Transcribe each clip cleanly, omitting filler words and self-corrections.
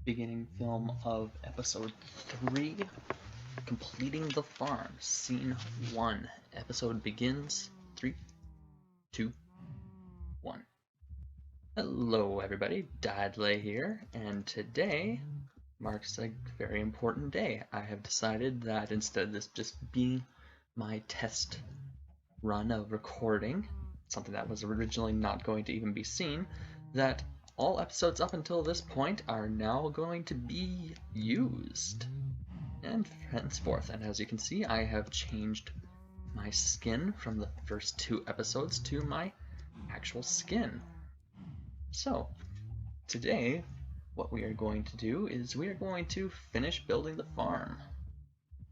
beginning film of episode 3, Completing the Farm, Scene 1. Episode begins. 3, 2, 1. Hello everybody, Dadley here, and today marks a very important day. I have decided that instead of this just being my test run of recording, something that was originally not going to even be seen, that all episodes up until this point are now going to be used, and henceforth. And as you can see, I have changed my skin from the first 2 episodes to my actual skin. So, today, what we are going to do is we are going to finish building the farm.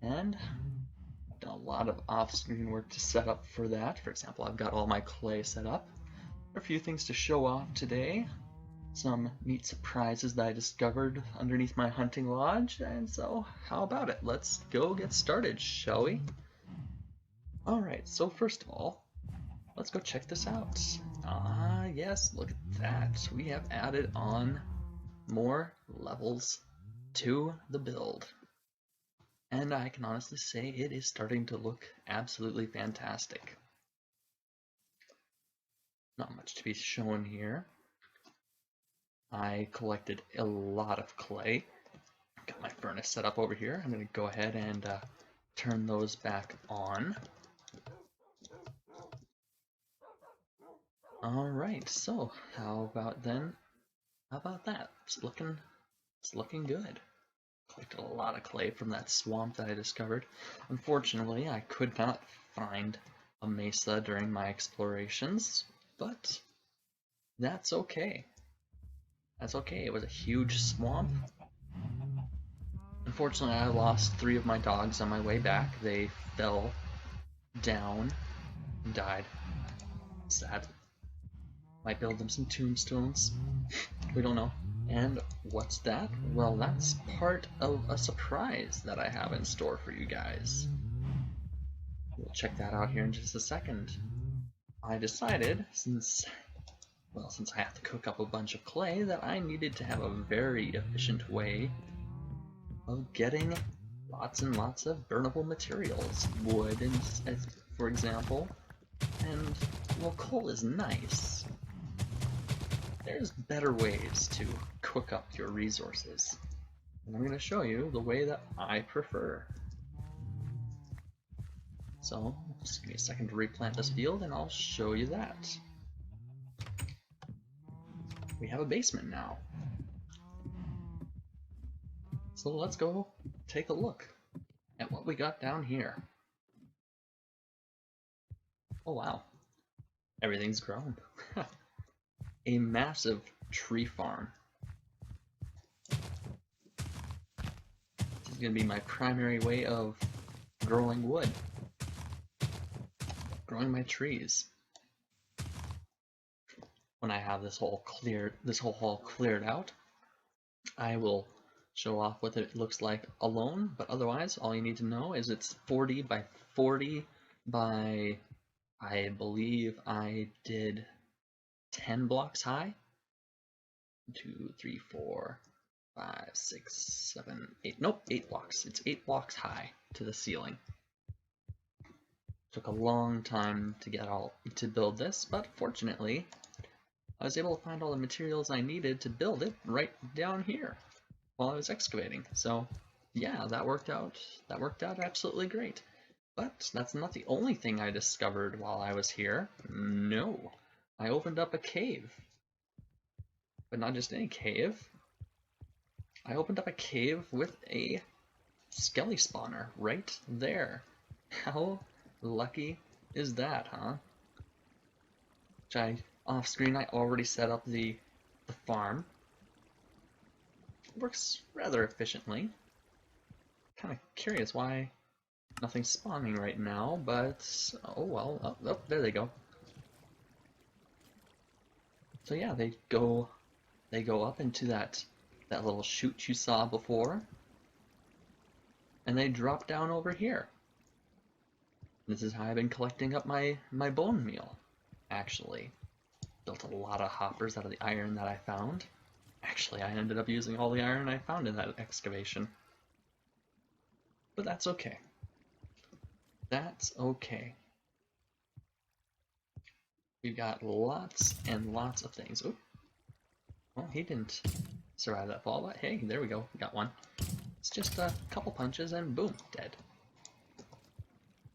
And I've done a lot of off-screen work to set up for that. For example, I've got all my clay set up. A few things to show off today. Some neat surprises that I discovered underneath my hunting lodge, and so how about it? Let's go get started, shall we? Alright, so first of all, let's go check this out. Ah, yes, look at that. We have added on more levels to the build. And I can honestly say it is starting to look absolutely fantastic. Not much to be shown here. I collected a lot of clay. Got my furnace set up over here. I'm going to go ahead and turn those back on. Alright, so how about that? It's looking good. Collected a lot of clay from that swamp that I discovered. Unfortunately, I could not find a mesa during my explorations, but that's okay. That's okay, it was a huge swamp. Unfortunately, I lost 3 of my dogs on my way back. They fell down and died. Sad. Might build them some tombstones. We don't know. And what's that? Well, that's part of a surprise that I have in store for you guys. We'll check that out here in just a second. I decided, since I have to cook up a bunch of clay, that I needed to have a very efficient way of getting lots and lots of burnable materials. Wood, for example. And, well, coal is nice. There's better ways to cook up your resources. And I'm going to show you the way that I prefer. So, just give me a second to replant this field and I'll show you that. We have a basement now. So let's go take a look at what we got down here. Oh wow, everything's grown. A massive tree farm. This is going to be my primary way of growing wood. Growing my trees. When I have this whole hall cleared out, I will show off what it looks like alone, but otherwise all you need to know is it's 40 by 40 by, I believe I did 10 blocks high. 2, 3, 4, 5, 6, 7, 8. Nope, 8 blocks. It's 8 blocks high to the ceiling. Took a long time to build this, but fortunately I was able to find all the materials I needed to build it right down here while I was excavating. So yeah, that worked out absolutely great. But that's not the only thing I discovered while I was here. No. I opened up a cave. But not just any cave. I opened up a cave with a skelly spawner right there. How lucky is that, huh? Off screen I already set up the farm. It works rather efficiently. Kind of curious why nothing's spawning right now, but oh well. Oh, there they go. So yeah, they go up into that little chute you saw before, and they drop down over here. This is how I've been collecting up my bone meal, actually. Built a lot of hoppers out of the iron that I found. Actually, I ended up using all the iron I found in that excavation. But that's okay. That's okay. We've got lots and lots of things. Oop. Well, he didn't survive that fall, but hey, there we go. We got one. It's just a couple punches and boom, dead.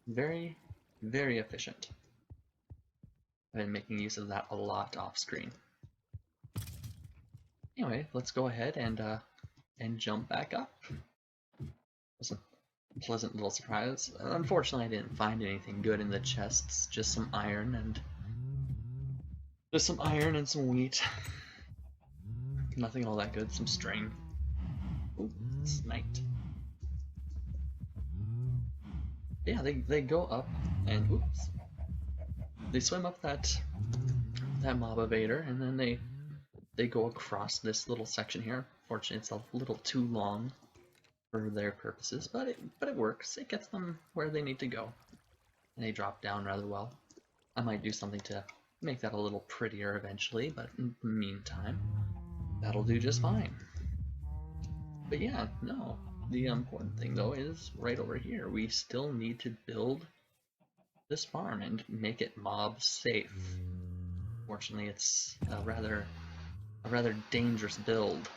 Very, very efficient. I've been making use of that a lot off screen. Anyway, let's go ahead and jump back up. It was a pleasant little surprise. Unfortunately, I didn't find anything good in the chests. Just some iron and some wheat. Nothing all that good. Some string. Ooh, sniped. Yeah, they go up and whoops. They swim up that mob evader, and then they go across this little section here. Fortunately, it's a little too long for their purposes, but it works. It gets them where they need to go, and they drop down rather well. I might do something to make that a little prettier eventually, but in the meantime, that'll do just fine. But yeah, no. The important thing though is right over here. We still need to build this farm and make it mob safe. Fortunately, it's a rather dangerous build.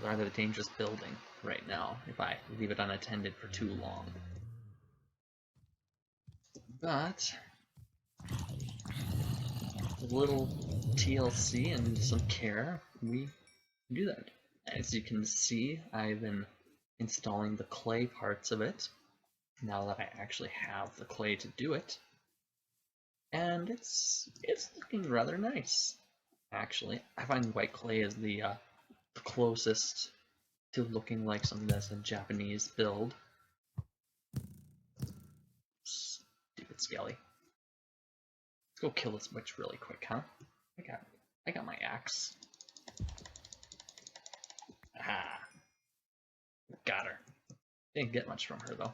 Rather dangerous building right now if I leave it unattended for too long. But a little TLC and some care, we do that. As you can see, I've been installing the clay parts of it now that I actually have the clay to do it, and it's looking rather nice. Actually, I find white clay is the closest to looking like something that's a Japanese build. Stupid Skelly. Let's go kill this witch really quick, huh? I got my axe. Aha! Got her. Didn't get much from her though.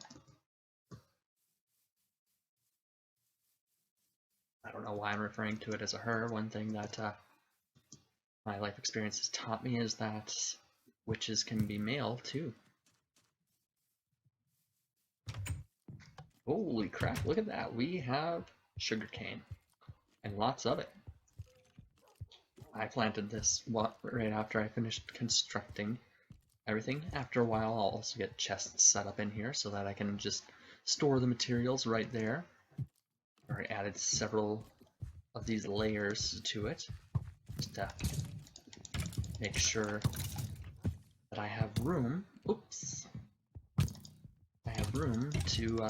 I don't know why I'm referring to it as a her. One thing that my life experience has taught me is that witches can be male too. Holy crap, look at that. We have sugarcane, and lots of it. I planted this right after I finished constructing everything. After a while, I'll also get chests set up in here so that I can just store the materials right there. I already added several of these layers to it, just to make sure that I have room. Oops. I have room to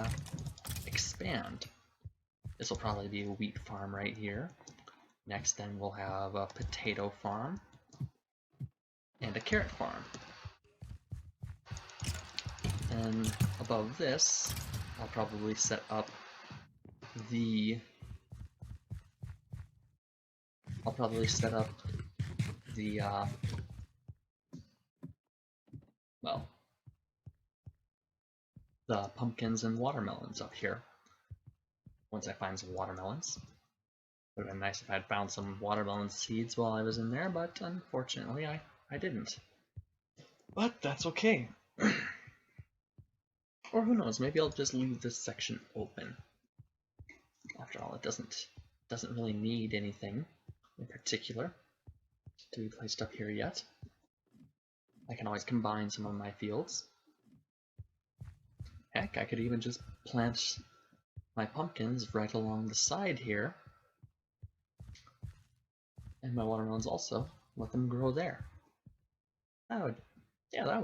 expand. This will probably be a wheat farm right here. Next, then we'll have a potato farm and a carrot farm. And above this, I'll probably set up the well, the pumpkins and watermelons up here. Once I find some watermelons. Would have been nice if I had found some watermelon seeds while I was in there, but unfortunately I didn't. But that's okay. Or who knows, maybe I'll just leave this section open. After all, it doesn't really need anything in particular to be placed up here yet. I can always combine some of my fields. Heck, I could even just plant my pumpkins right along the side here. And my watermelons also, let them grow there. That would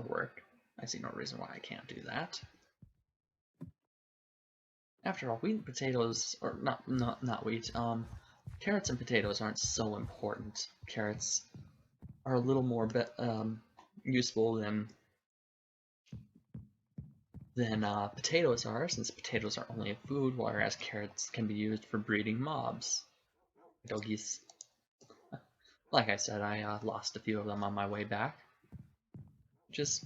work. I see no reason why I can't do that. After all, wheat and potatoes, or not wheat, carrots and potatoes aren't so important. Carrots are a little more useful than potatoes are, since potatoes are only a food, whereas carrots can be used for breeding mobs. Doggies. Like I said, I lost a few of them on my way back, which is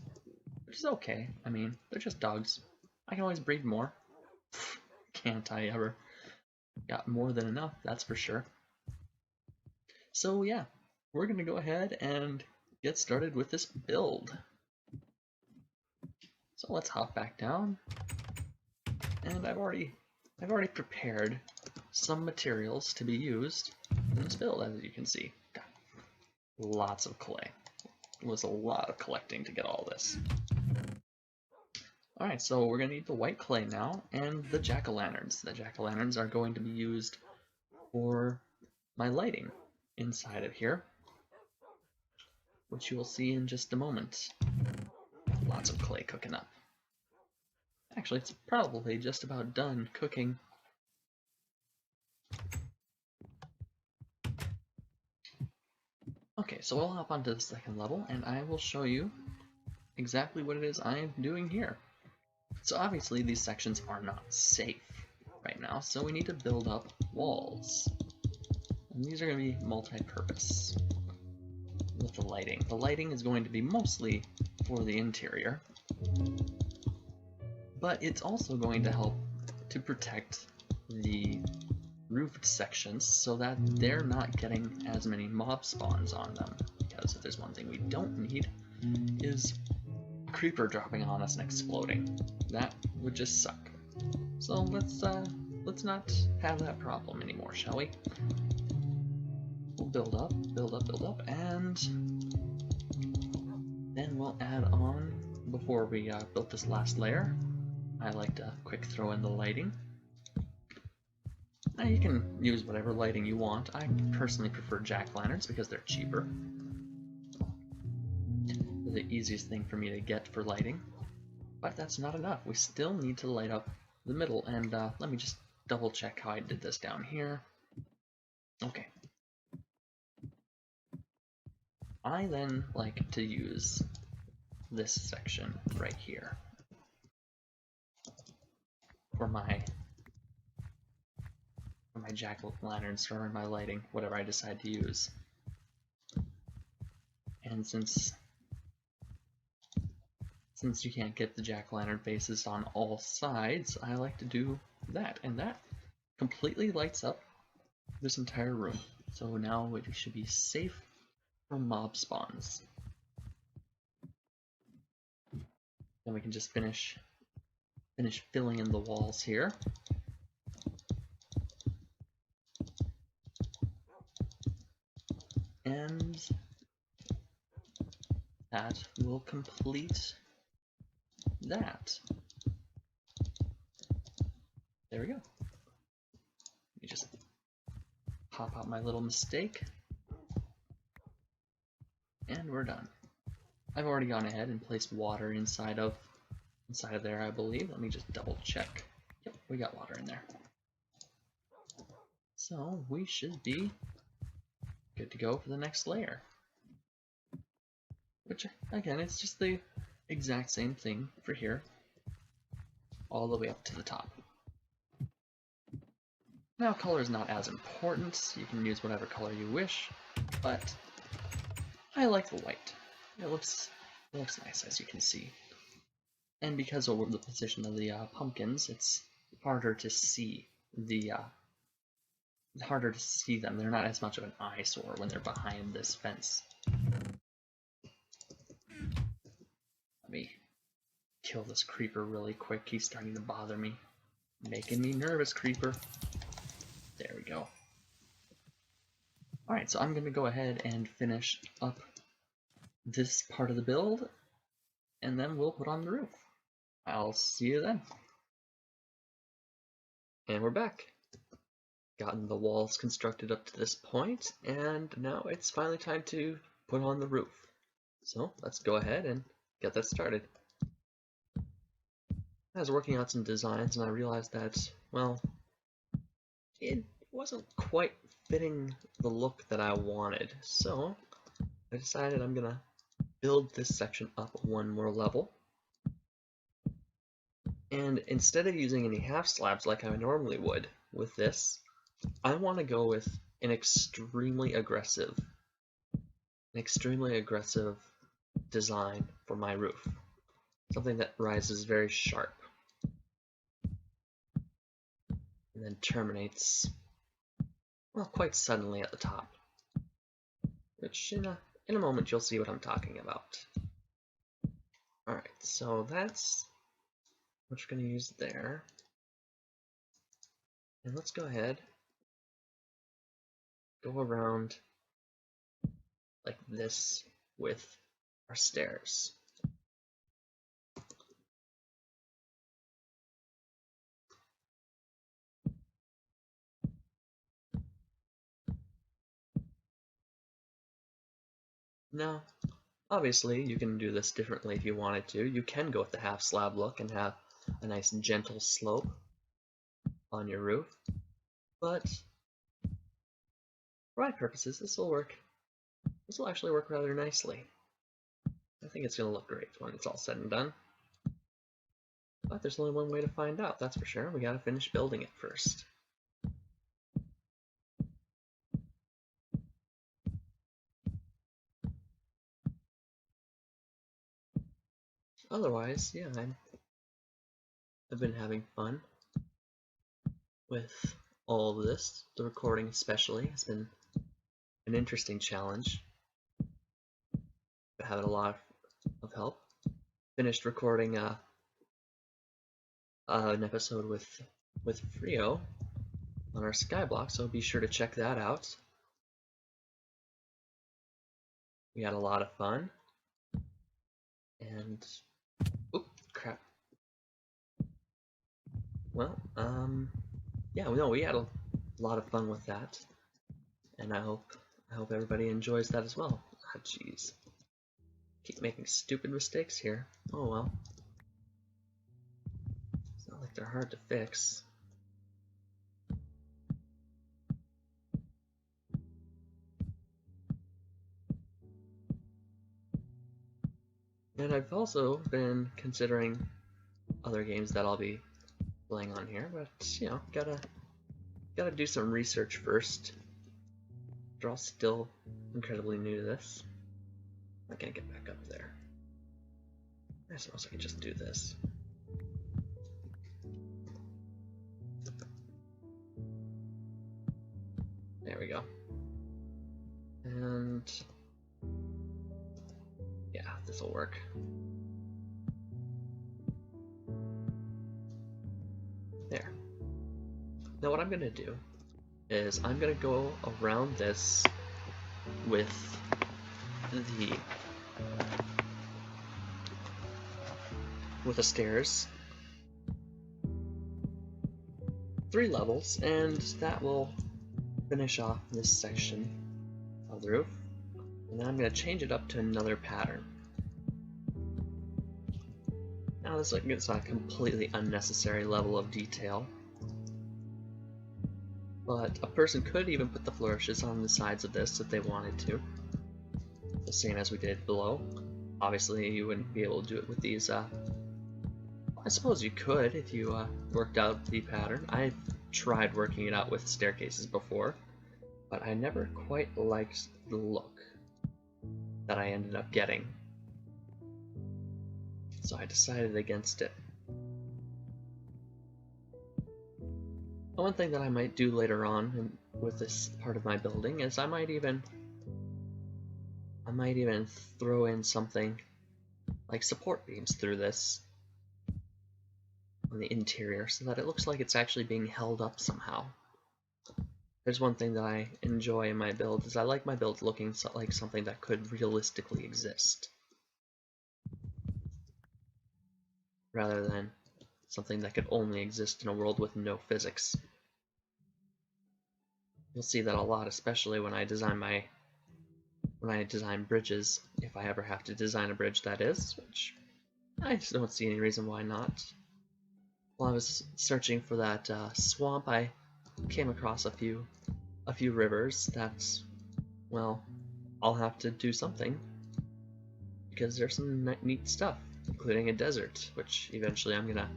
okay. I mean, they're just dogs. I can always breed more. Can't I ever? Got more than enough, that's for sure. So yeah, we're gonna go ahead and get started with this build. So let's hop back down, and I've already prepared some materials to be used in this build, as you can see. Got lots of clay. It was a lot of collecting to get all this. Alright, so we're going to need the white clay now, and the jack-o'-lanterns. The jack-o'-lanterns are going to be used for my lighting inside of here, which you will see in just a moment. Lots of clay cooking up. Actually, it's probably just about done cooking. Okay, so we'll hop onto the second level, and I will show you exactly what it is I'm doing here. So obviously these sections are not safe right now, so we need to build up walls. And these are going to be multi-purpose with the lighting. The lighting is going to be mostly for the interior, but it's also going to help to protect the roofed sections so that they're not getting as many mob spawns on them. Because if there's one thing we don't need is a creeper dropping on us and exploding. That would just suck. So let's not have that problem anymore, shall we? We'll build up, and then we'll add on, before we build this last layer, I like to quick throw in the lighting. Now you can use whatever lighting you want. I personally prefer jack-lanterns because they're cheaper. They're the easiest thing for me to get for lighting. But that's not enough. We still need to light up the middle, and let me just double check how I did this down here. Okay. I then like to use this section right here for my jack-o'-lanterns or my lighting, whatever I decide to use. And since you can't get the jack-o'-lantern faces on all sides, I like to do that, and that completely lights up this entire room. So now we should be safe from mob spawns. Then we can just finish filling in the walls here. And that will complete that. There we go. Let me just pop out my little mistake. And we're done. I've already gone ahead and placed water inside of there, I believe. Let me just double check. Yep, we got water in there. So we should be good to go for the next layer. Which, again, it's just the exact same thing for here, all the way up to the top. Now, color is not as important. You can use whatever color you wish, but I like the white. It looks nice, as you can see. And because of the position of the pumpkins, it's harder to see them. They're not as much of an eyesore when they're behind this fence. Let me kill this creeper really quick. He's starting to bother me. Making me nervous, creeper. There we go. Alright, so I'm going to go ahead and finish up this part of the build, and then we'll put on the roof. I'll see you then. And we're back. Gotten the walls constructed up to this point, and now it's finally time to put on the roof. So let's go ahead and get that started. I was working out some designs and I realized that, well, it wasn't quite fitting the look that I wanted. So I decided I'm gonna build this section up one more level. And instead of using any half slabs like I normally would with this, I want to go with an extremely aggressive design for my roof. Something that rises very sharp and then terminates, well, quite suddenly at the top. which in a moment you'll see what I'm talking about. Alright, so that's what you're going to use there. And let's go ahead, go around like this with our stairs. Now, obviously, you can do this differently if you wanted to. You can go with the half slab look and have a nice gentle slope on your roof, but for my purposes, this will work. This will actually work rather nicely. I think it's going to look great when it's all said and done. But there's only one way to find out, that's for sure. We got to finish building it first. Otherwise, yeah, I've been having fun with all of this. The recording especially has been an interesting challenge. I've had a lot of help. Finished recording an episode with Frio on our Skyblock, so be sure to check that out. We had a lot of fun. And oop, crap. Well, yeah, no, we had a lot of fun with that, and I hope everybody enjoys that as well. Ah, jeez, keep making stupid mistakes here. Oh well, it's not like they're hard to fix. And I've also been considering other games that I'll be playing on here, but you know, gotta do some research first. They're all still incredibly new to this. I can't get back up there. I suppose I can just do this. There we go. And yeah, this will work. There. Now what I'm going to do is I'm going to go around this with the stairs, 3 levels, and that will finish off this section of the roof. And then I'm going to change it up to another pattern. Now this is a completely unnecessary level of detail, but a person could even put the flourishes on the sides of this if they wanted to, the same as we did below. Obviously you wouldn't be able to do it with these, I suppose you could if you worked out the pattern. I've tried working it out with staircases before, but I never quite liked the look that I ended up getting, so I decided against it. One thing that I might do later on with this part of my building is I might even throw in something like support beams through this on the interior so that it looks like it's actually being held up somehow. There's one thing that I enjoy in my build is I like my build looking like something that could realistically exist, rather than something that could only exist in a world with no physics. You'll see that a lot, especially when I design bridges, if I ever have to design a bridge, that is, which I just don't see any reason why not. While I was searching for that swamp, I came across a few rivers that, well, I'll have to do something, because there's some neat stuff, including a desert, which eventually I'm gonna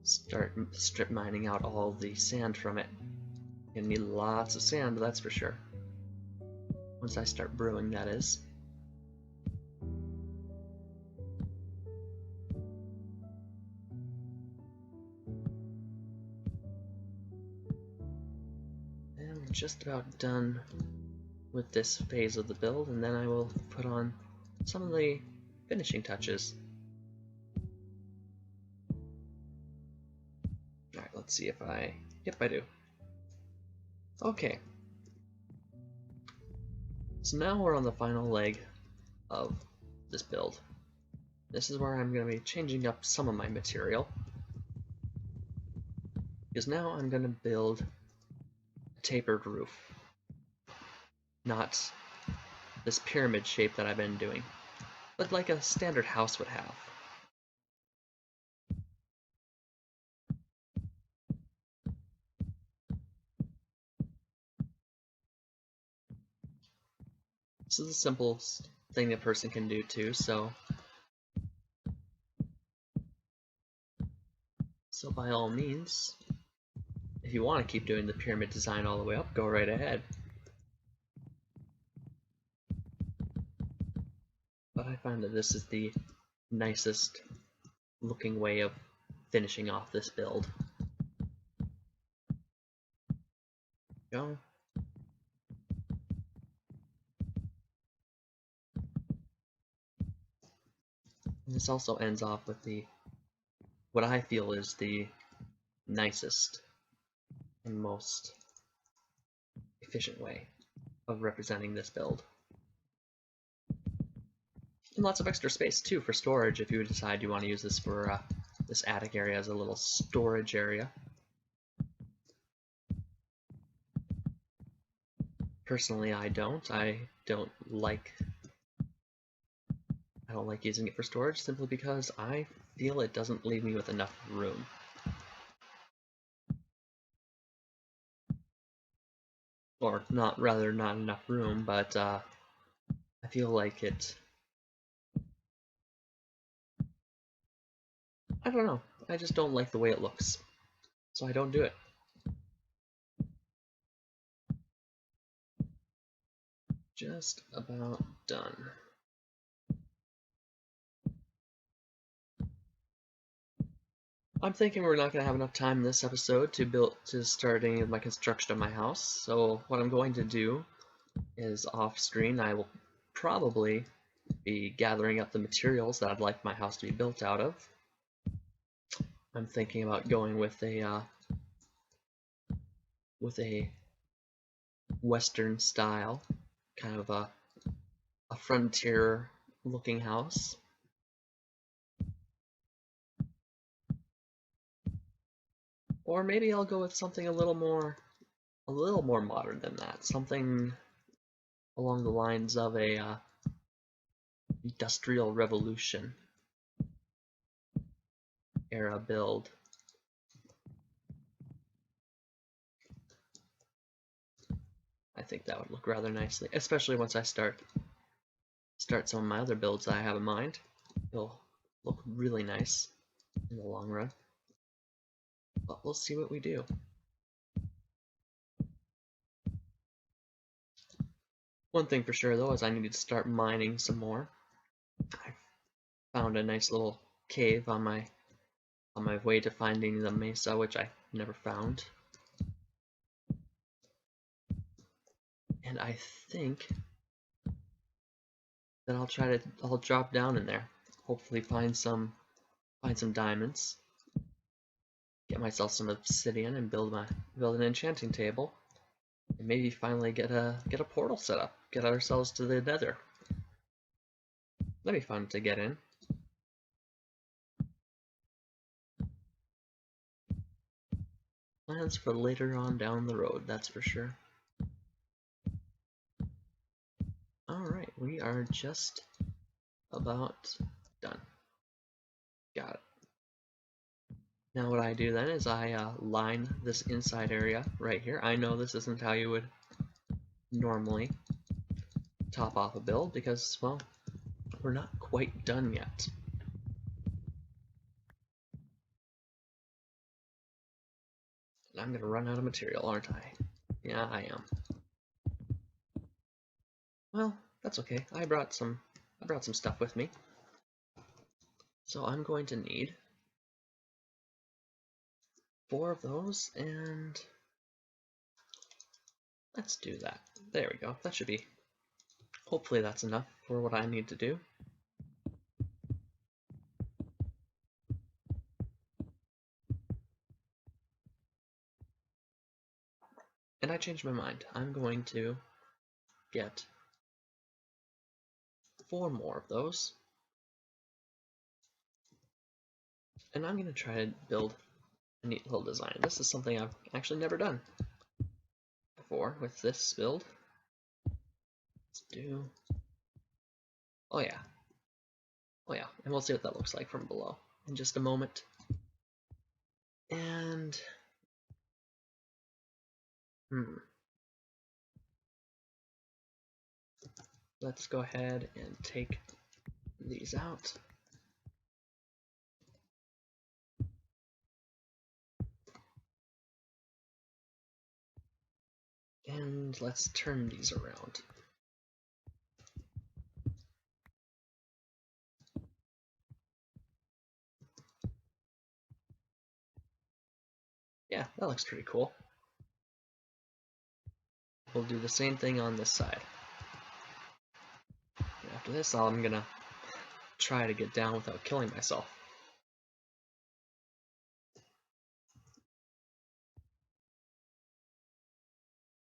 start strip mining out all the sand from it. Gonna need lots of sand, that's for sure. Once I start brewing, that is. And we're just about done with this phase of the build, and then I will put on some of the finishing touches. Alright, let's see if yep, I do. Okay. So now we're on the final leg of this build. This is where I'm going to be changing up some of my material, because now I'm going to build a tapered roof, not this pyramid shape that I've been doing, but like a standard house would have. This is the simplest thing a person can do too, so by all means, if you want to keep doing the pyramid design all the way up, go right ahead. But I find that this is the nicest looking way of finishing off this build. Go. And this also ends off with what I feel is the nicest and most efficient way of representing this build. And lots of extra space too for storage if you decide you want to use this for this attic area as a little storage area. Personally, I don't like using it for storage simply because I feel it doesn't leave me with enough room. Or not enough room, but I feel like I don't know, I just don't like the way it looks, so I don't do it. Just about done. I'm thinking we're not going to have enough time in this episode to start any of my construction of my house, so what I'm going to do is off screen I will probably be gathering up the materials that I'd like my house to be built out of. I'm thinking about going with a Western style, kind of a frontier looking house. Or maybe I'll go with something a little more modern than that. Something along the lines of a Industrial Revolution era build. I think that would look rather nicely, especially once I start some of my other builds I have in mind. It'll look really nice in the long run. But we'll see what we do. One thing for sure though is I need to start mining some more. I found a nice little cave on my way to finding the mesa, which I never found. And I think that I'll drop down in there. Hopefully find some diamonds. Get myself some obsidian and build an enchanting table. And maybe finally get a portal set up. Get ourselves to the nether. That'd be fun to get in. Plans for later on down the road, that's for sure. Alright, we are just about done. Got it. Now what I do then is I line this inside area right here. I know this isn't how you would normally top off a build because, well, we're not quite done yet. I'm gonna run out of material, aren't I? Yeah, I am. Well, that's okay. I brought some stuff with me. So I'm going to need 4 of those, and let's do that. There we go. That should be, hopefully that's enough for what I need to do. And I changed my mind. I'm going to get 4 more of those. And I'm going to try to build a neat little design. This is something I've actually never done before with this build. Let's do... Oh yeah. Oh yeah, and we'll see what that looks like from below in just a moment. And... Let's go ahead and take these out. And let's turn these around. Yeah, that looks pretty cool. We'll do the same thing on this side. And after this, I'm gonna try to get down without killing myself.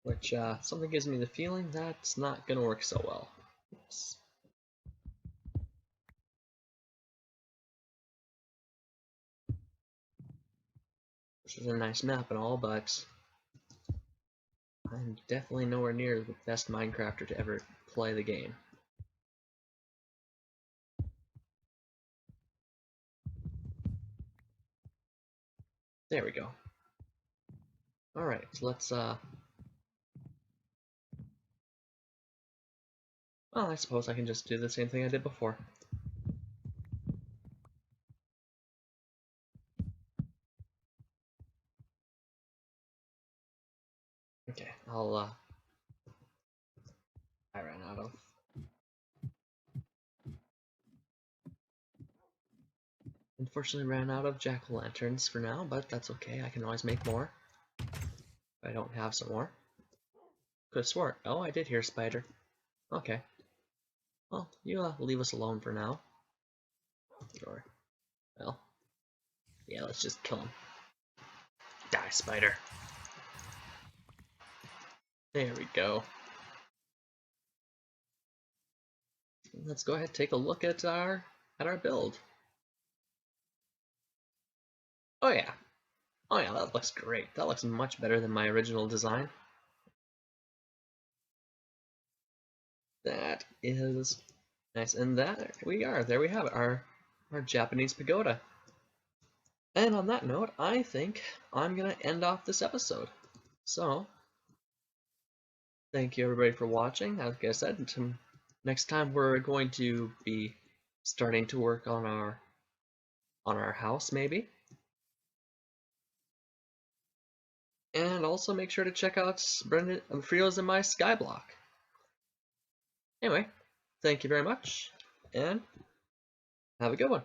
Which, something gives me the feeling that's not gonna work so well. Oops. This is a nice map and all, but I'm definitely nowhere near the best Minecrafter to ever play the game. There we go. Alright, so let's, well, I suppose I can just do the same thing I did before. Okay, I ran out of... Unfortunately ran out of jack-o'-lanterns for now, but that's okay, I can always make more. If I don't have some more. Could've swore. Oh, I did hear a spider. Okay. Well, you leave us alone for now. Or, well, yeah, let's just kill him. Die, spider. There we go. Let's go ahead and take a look at our build. Oh yeah. Oh yeah, that looks great. That looks much better than my original design. That is nice. And there we have it, our Japanese pagoda. And on that note, I think I'm gonna end off this episode. So, thank you everybody for watching. Like I said, until next time we're going to be starting to work on our house, maybe. And also make sure to check out Brendan Frio's and my Skyblock. Anyway, thank you very much, and have a good one.